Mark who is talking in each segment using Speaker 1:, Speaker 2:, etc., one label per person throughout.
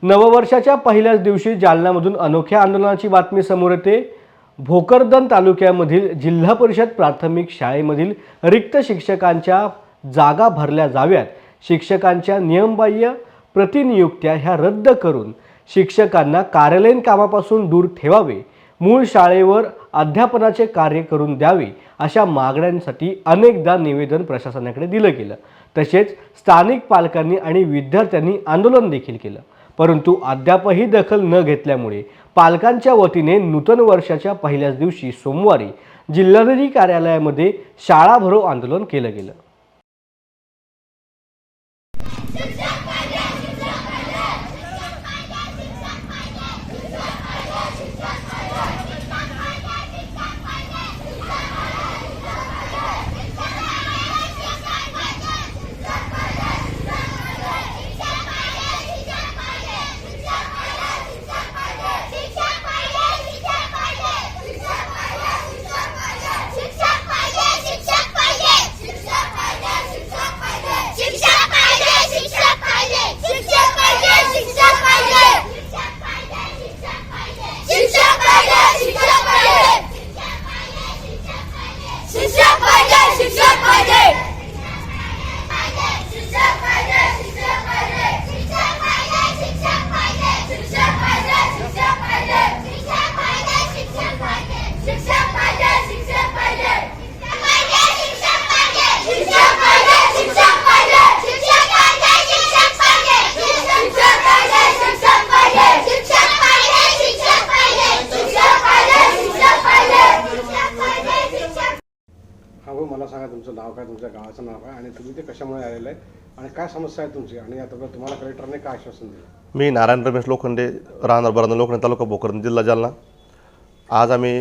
Speaker 1: नववर्षाच्या पहिल्याच दिवशी जालन्यामधून अनोख्या आंदोलनाची बातमी समोर येते। भोकरदन तालुक्यामधील जिल्हा परिषद प्राथमिक शाळेमधील रिक्त शिक्षकांच्या जागा भरल्या जाव्यात। शिक्षकांच्या नियमबाह्य प्रतिनियुक्त्या ह्या रद्द करून शिक्षकांना कार्यालयीन कामापासून दूर ठेवावे, मूळ शाळेवर अध्यापनाचे कार्य करून द्यावे अशा मागण्यांसाठी अनेकदा निवेदन प्रशासनाकडे दिलं गेलं। तसेच स्थानिक पालकांनी आणि विद्यार्थ्यांनी आंदोलन देखील केलं, परंतु अद्यापही दखल न घेतल्यामुळे पालकांच्या वतीने नूतन वर्षाच्या पहिल्याच दिवशी सोमवारी जिल्हाधिकारी कार्यालयामध्ये शाळा भरो आंदोलन केलं गेलं।
Speaker 2: मला सांगा तुमचं नाव काय, तुमच्या गावाचं नाव काय आणि तुम्ही ते कशामुळे आलेले आहेत आणि काय समस्या आहे तुमची आणि आता तुम्हाला कलेक्टरने काय आश्वासन दिलं?
Speaker 3: मी नारायण रमेश लोखंडे, राहणार बरंदा लोखंडे, तालुका भोकरदन, जिल्हा जालना। आज आम्ही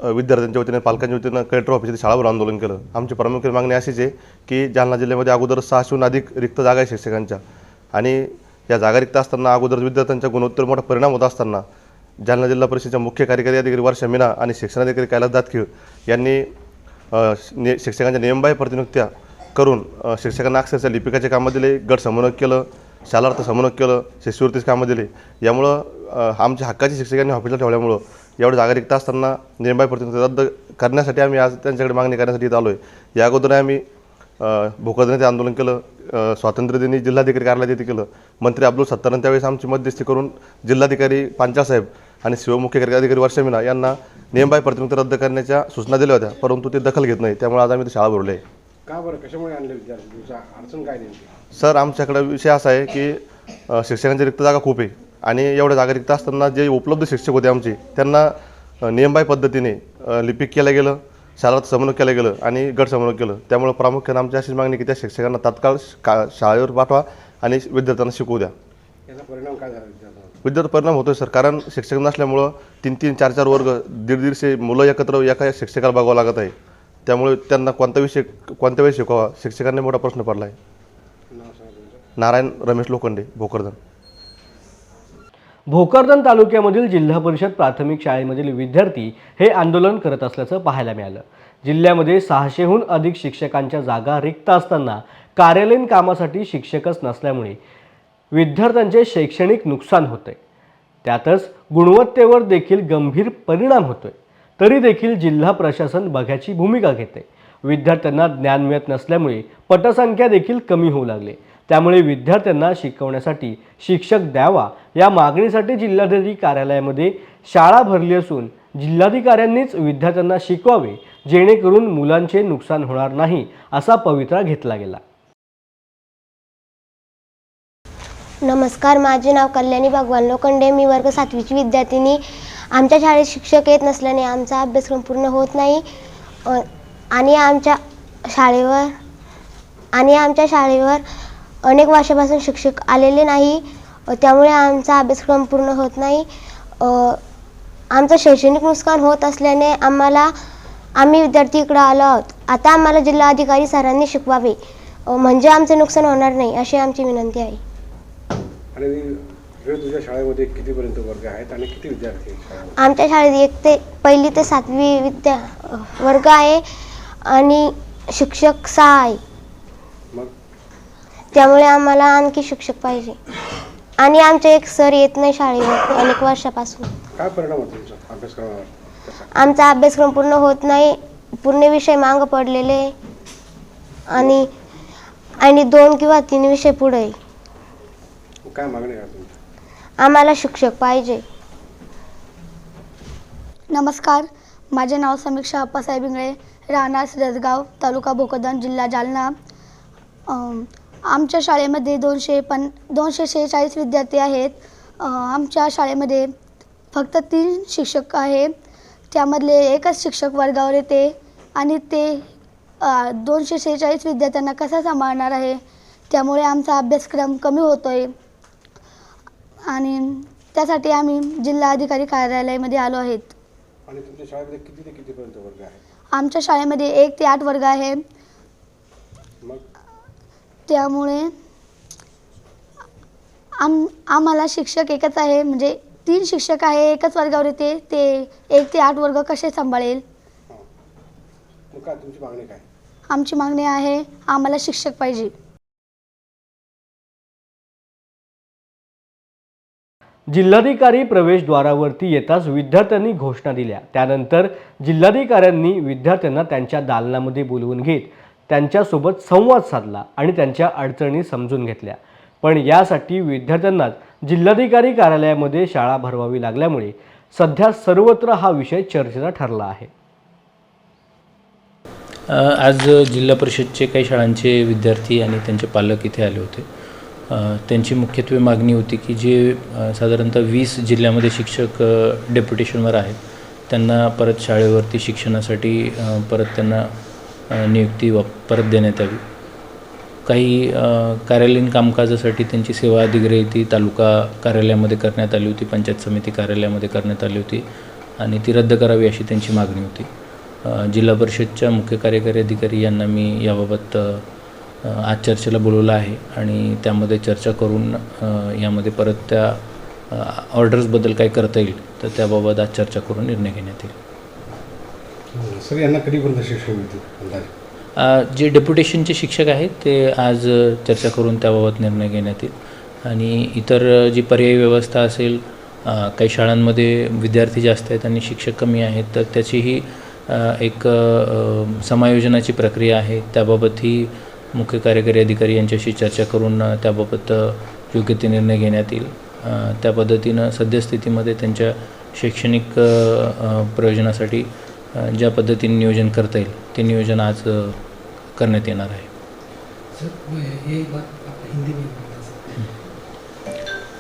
Speaker 3: विद्यार्थ्यांच्या वतीने पालकांच्या वतीने कलेक्टर ऑफिसमध्ये शाळाभर आंदोलन केलं। आमची प्रमुख मागणी अशीच आहे की जालना जिल्ह्यामध्ये अगोदर 600हून अधिक रिक्त जागा आहे शिक्षकांच्या, आणि या जागा रिक्त असताना अगोदर विद्यार्थ्यांच्या गुणवत्तेवर मोठा परिणाम होत असताना जालना जिल्हा परिषदेच्या मुख्य कार्यकारी अधिकारी वर्षा मीना आणि शिक्षणाधिकारी कैलास दातखीळ यांनी शिक्षकांच्या नियमबाह्य प्रतिनियुक्त्या करून शिक्षकांना अक्षरशः लिपिकाचे कामं दिले, गट समन्वयक केलं, शालार्थ समन्वयक केलं, शिष्यवृत्तीचे कामं दिले। यामुळं आमच्या हक्काची शिक्षकांनी ऑफिसला ठेवल्यामुळं एवढं जागा रिक्त असताना नियमबाह्य प्रतिनियुक्त्या रद्द करण्यासाठी आम्ही आज त्यांच्याकडे मागणी करण्यासाठी इथं आलो आहे। या अगोदर आम्ही भोकरदन येथे आंदोलन केलं, स्वातंत्र्यदिनी जिल्हाधिकारी कार्यालयात येथे केलं। मंत्री अब्दुल सत्तारांनी त्यावेळेस आमची मध्यस्थी करून जिल्हाधिकारी पांचाळ साहेब आणि मुख्य कार्यकारी अधिकारी वर्षा मीना यांना नियमबाह्य प्रतिनियुक्त्या रद्द करण्याच्या सूचना दिल्या होत्या, परंतु ते दखल घेत नाही। त्यामुळे आज आम्ही शाळा भरली आहे।
Speaker 2: का बरं, कशामुळे आणले विद्यार्थी? तुमचा अडचण काय नेमकी?
Speaker 3: सर, आमच्याकडे विषय असा आहे की शिक्षकांची रिक्त जागा खूप आहे आणि एवढ्या जागा रिक्त असताना जे उपलब्ध शिक्षक होते आमचे त्यांना नियमबाह्य पद्धतीने लिपिक केलं गेलं, शालार्थ समन्वयक केलं गेलं आणि गट समन्वयक केलं। त्यामुळे प्रामुख्याने आमची अशीच मागणी की त्या शिक्षकांना तात्काळ शाळेवर पाठवा आणि विद्यार्थ्यांना शिकवू द्या।
Speaker 2: याचा परिणाम काय झाला
Speaker 3: विद्यार्थी परिणाम होतोय सर, कारण शिक्षक नसल्यामुळं 3-3, 4-4 वर्ग, 150-150 मुलं एकत्र एका शिक्षकाला बघावं लागत आहे। त्यामुळे त्यांना कोणत्या वेळी शिकवावा शिक्षकांना मोठा प्रश्न पडला आहे। नारायण रमेश लोखंडे, भोकरदन।
Speaker 1: भोकरदन तालुक्यामधील जिल्हा परिषद प्राथमिक शाळेमधील विद्यार्थी हे आंदोलन करत असल्याचं पाहायला मिळालं। जिल्ह्यामध्ये 600हून अधिक शिक्षकांच्या जागा रिक्त असताना कार्यालयीन कामासाठी शिक्षकच नसल्यामुळे विद्यार्थ्यांचे शैक्षणिक नुकसान होते, त्यातच गुणवत्तेवर देखील गंभीर परिणाम होतोय। तरी देखील जिल्हा प्रशासन बघ्याची भूमिका घेते। विद्यार्थ्यांना ज्ञान मिळत नसल्यामुळे पटसंख्या देखील कमी होऊ लागले। त्यामुळे विद्यार्थ्यांना शिकवण्यासाठी शिक्षक द्यावा या मागणीसाठी जिल्हाधिकारी कार्यालयामध्ये शाळा भरली असून जिल्हाधिकाऱ्यांनीच विद्यार्थ्यांना शिकवावे, जेणेकरून मुलांचे नुकसान होणार नाही असा पवित्रा घेतला गेला।
Speaker 4: नमस्कार, माझे नाव कल्याणी भगवान लोखंडे, मी वर्ग 7वीची विद्यार्थिनी। आमच्या शाळेत शिक्षक येत नसल्याने आमचा अभ्यासक्रम पूर्ण होत नाही आणि आमच्या शाळेवर अनेक वर्षापासून शिक्षक आलेले नाही, त्यामुळे आमचा अभ्यासक्रम पूर्ण होत नाही। आमचं शैक्षणिक नुकसान होत असल्याने आम्ही विद्यार्थी इकडे आलो आहोत। आता आम्हाला जिल्हाधिकारी सरांनी शिकवावे, म्हणजे आमचे नुकसान होणार नाही अशी आमची विनंती आहे।
Speaker 2: आणि तुझ्या शाळेमध्ये कितीपर्यंत वर्ग आहेत आणि किती विद्यार्थी आहेत?
Speaker 4: आमच्या शाळेत 1 ते 7वी वर्ग आहे आणि शिक्षक 6 आहे।
Speaker 2: मग
Speaker 4: त्यामुळे आम्हाला आणखी शिक्षक पाहिजे। आणि आमचे एक सर येत नाही शाळेवर अनेक वर्षापासून.
Speaker 2: काय परिणाम होतो तुमचा अभ्यासक्रमावर त्याचा?
Speaker 4: आमचा अभ्यासक्रम पूर्ण होत नाही, पूर्ण विषय मागं पडलेले आणि आणि 2 किंवा 3 विषय पुढे आहे.
Speaker 2: काय मागणी आहे तुमची?
Speaker 4: आम्हाला शिक्षक पाहिजे.
Speaker 5: नमस्कार, माझे नाव समीक्षा अप्पासाहेब इंगळे, राहणार सिरसगाव, तालुका भोकरदन, जिल्हा जालना. आमच्या शाळेमध्ये 246 विद्यार्थी आहेत. आमच्या शाळेमध्ये फक्त 3 शिक्षक आहे. त्यामधले एकच शिक्षक वर्गावर येते आणि ते 246 विद्यार्थ्यांना कसा सांभाळणार आहे. त्यामुळे आमचा अभ्यासक्रम कमी होतो आहे आणि त्यासाठी आम्ही जिल्हा अधिकारी कार्यालयामध्ये आलो आहेत.
Speaker 2: आणि तुमच्या शाळेमध्ये किती ते कितीपर्यंत वर्ग आहे?
Speaker 5: आमच्या शाळेमध्ये 1 ते 8 वर्ग आहे.
Speaker 2: मग
Speaker 5: त्यामुळे आम्हाला शिक्षक एकच आहे, म्हणजे 3 शिक्षक आहे, एकच वर्गावर येते. ते 1 ते 8 वर्ग कसे सांभाळेल.
Speaker 2: हां, मग काय तुमची मागणी काय?
Speaker 5: आमची मागणी आहे, आम्हाला शिक्षक पाहिजे.
Speaker 1: जिल्हाधिकारी प्रवेशद्वारावरती येताच विद्यार्थ्यांनी घोषणा दिल्या. त्यानंतर जिल्हाधिकाऱ्यांनी विद्यार्थ्यांना त्यांच्या दालनामध्ये बोलवून घेत त्यांच्यासोबत संवाद साधला आणि त्यांच्या अडचणी समजून घेतल्या. पण यासाठी विद्यार्थ्यांनाच जिल्हाधिकारी कार्यालयामध्ये शाळा भरवावी लागल्यामुळे सध्या सर्वत्र हा विषय चर्चेचा ठरला आहे.
Speaker 6: आज जिल्हा परिषदचे काही शाळांचे विद्यार्थी आणि त्यांचे पालक इथे आले होते. त्यांची मुख्यत्वे मागणी होती की जे साधारणतः 20 जिल्ह्यामध्ये शिक्षक डेप्युटेशनवर आहेत त्यांना परत शाळेवरती शिक्षणासाठी परत त्यांना नियुक्ती परत देण्यात यावी. काही कार्यालयीन कामकाजासाठी त्यांची सेवा अधिग्रहिती तालुका कार्यालयामध्ये करण्यात आली होती, पंचायत समिती कार्यालयामध्ये करण्यात आली होती आणि ती रद्द करावी अशी त्यांची मागणी होती. जिल्हा परिषदच्या मुख्य कार्यकारी अधिकारी यांना मी याबाबत आज चर्चेला बोलवलं आहे आणि त्यामध्ये चर्चा करून यामध्ये परत त्या ऑर्डर्सबद्दल काय करता येईल तर त्याबाबत आज चर्चा करून निर्णय घेण्यात येईल.
Speaker 2: सर, यांना कधीपर्यंत शिक्षण मिळतील अंदाजे?
Speaker 6: जे डेप्युटेशनचे शिक्षक आहेत ते आज चर्चा करून त्याबाबत निर्णय घेण्यात येईल आणि इतर जी पर्यायी व्यवस्था असेल, काही शाळांमध्ये विद्यार्थी जास्त आहेत आणि शिक्षक कमी आहेत तर त्याचीही एक समायोजनाची प्रक्रिया आहे. त्याबाबतही मुख्य कार्यकारी अधिकारी यांच्याशी चर्चा करून त्याबाबत योग्य ते निर्णय घेण्यात येईल. त्या पद्धतीनं सद्यस्थितीमध्ये त्यांच्या शैक्षणिक प्रयोजनासाठी ज्या पद्धतीने नियोजन करता येईल ते नियोजन आज करण्यात येणार आहे.
Speaker 7: सर, ये बात आप हिंदी में